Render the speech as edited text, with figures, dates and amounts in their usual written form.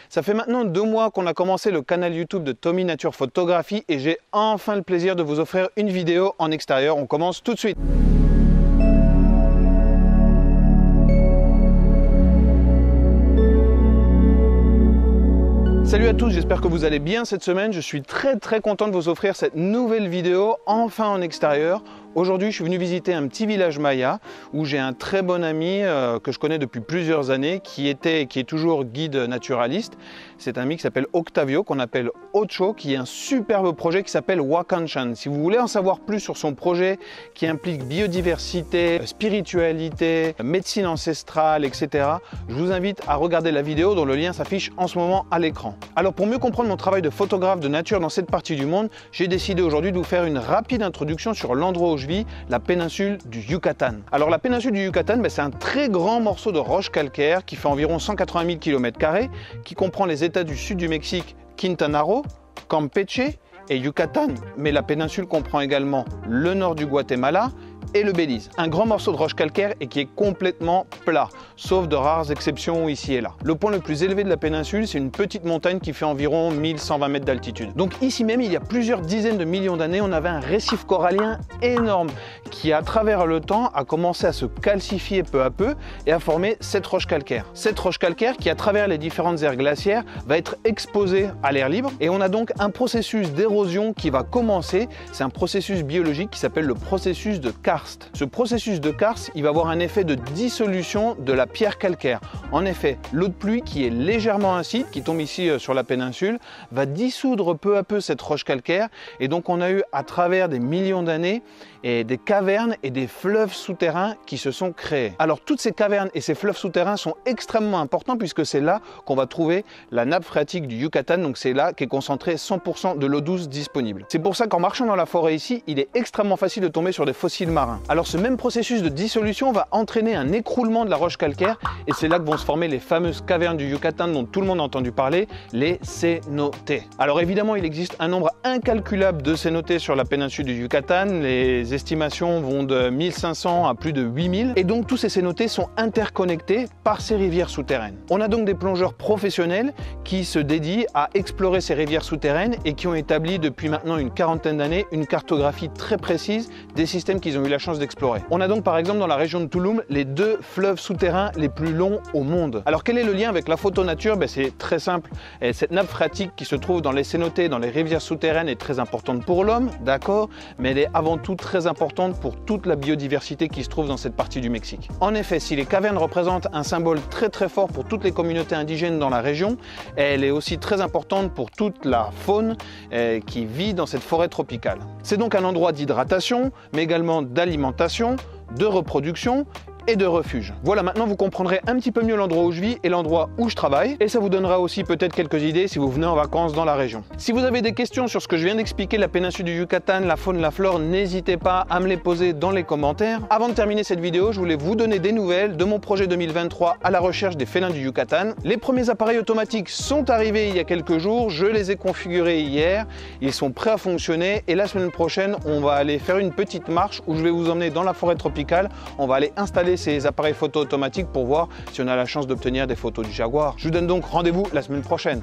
Ça fait maintenant 2 mois qu'on a commencé le canal YouTube de Tommy Nature Photographie et j'ai enfin le plaisir de vous offrir une vidéo en extérieur. On commence tout de suite. Salut à tous, j'espère que vous allez bien cette semaine. Je suis très content de vous offrir cette nouvelle vidéo, enfin en extérieur. Aujourd'hui, je suis venu visiter un petit village maya où j'ai un très bon ami que je connais depuis plusieurs années qui est toujours guide naturaliste. C'est un ami qui s'appelle Octavio, qu'on appelle Ocho, qui est un superbe projet qui s'appelle Wakanchan. Si vous voulez en savoir plus sur son projet qui implique biodiversité, spiritualité, médecine ancestrale, etc., je vous invite à regarder la vidéo dont le lien s'affiche en ce moment à l'écran. Alors pour mieux comprendre mon travail de photographe de nature dans cette partie du monde, j'ai décidé aujourd'hui de vous faire une rapide introduction sur l'endroit où je vis, la péninsule du Yucatan. Alors la péninsule du Yucatan, c'est un très grand morceau de roche calcaire qui fait environ 180 000 km², qui comprend les États du sud du Mexique, Quintana Roo, Campeche et Yucatan, mais la péninsule comprend également le nord du Guatemala et le Belize. Un grand morceau de roche calcaire et qui est complètement plat, sauf de rares exceptions ici et là. Le point le plus élevé de la péninsule, c'est une petite montagne qui fait environ 1120 mètres d'altitude. Donc ici même, il y a plusieurs dizaines de millions d'années, on avait un récif corallien énorme qui, à travers le temps, a commencé à se calcifier peu à peu et à former cette roche calcaire. Cette roche calcaire qui, à travers les différentes aires glaciaires, va être exposée à l'air libre et on a donc un processus d'érosion qui va commencer. C'est un processus biologique qui s'appelle le processus de karst. Ce processus de karst, il va avoir un effet de dissolution de la pierre calcaire. En effet, l'eau de pluie qui est légèrement acide, qui tombe ici sur la péninsule, va dissoudre peu à peu cette roche calcaire et donc on a eu à travers des millions d'années des cavernes et des fleuves souterrains qui se sont créés. Alors toutes ces cavernes et ces fleuves souterrains sont extrêmement importants puisque c'est là qu'on va trouver la nappe phréatique du Yucatan, donc c'est là qu'est concentré 100% de l'eau douce disponible. C'est pour ça qu'en marchant dans la forêt ici, il est extrêmement facile de tomber sur des fossiles marins. Alors ce même processus de dissolution va entraîner un écroulement de la roche calcaire et c'est là que vont se former les fameuses cavernes du Yucatan dont tout le monde a entendu parler, les cénotes. Alors évidemment, il existe un nombre incalculable de cénotes sur la péninsule du Yucatan. Les estimations vont de 1500 à plus de 8000 et donc tous ces cénotes sont interconnectés par ces rivières souterraines. On a donc des plongeurs professionnels qui se dédient à explorer ces rivières souterraines et qui ont établi depuis maintenant une quarantaine d'années une cartographie très précise des systèmes qu'ils ont eu la chance d'explorer. On a donc par exemple dans la région de Tulum les 2 fleuves souterrains les plus longs au monde. Alors quel est le lien avec la photonature? C'est très simple. Cette nappe phréatique qui se trouve dans les cénotes, dans les rivières souterraines est très importante pour l'homme, d'accord, mais elle est avant tout très importante pour toute la biodiversité qui se trouve dans cette partie du Mexique. En effet, si les cavernes représentent un symbole très fort pour toutes les communautés indigènes dans la région, elle est aussi très importante pour toute la faune qui vit dans cette forêt tropicale. C'est donc un endroit d'hydratation, mais également d'alimentation, de reproduction et de refuge. Voilà, maintenant vous comprendrez un petit peu mieux l'endroit où je vis et l'endroit où je travaille et ça vous donnera aussi peut-être quelques idées si vous venez en vacances dans la région. Si vous avez des questions sur ce que je viens d'expliquer, la péninsule du Yucatan, la faune, la flore, n'hésitez pas à me les poser dans les commentaires. Avant de terminer cette vidéo, je voulais vous donner des nouvelles de mon projet 2023 à la recherche des félins du Yucatan. Les premiers appareils automatiques sont arrivés il y a quelques jours, je les ai configurés hier, ils sont prêts à fonctionner et la semaine prochaine, on va aller faire une petite marche où je vais vous emmener dans la forêt tropicale, on va aller installer ces appareils photo automatiques pour voir si on a la chance d'obtenir des photos du jaguar. Je vous donne donc rendez-vous la semaine prochaine.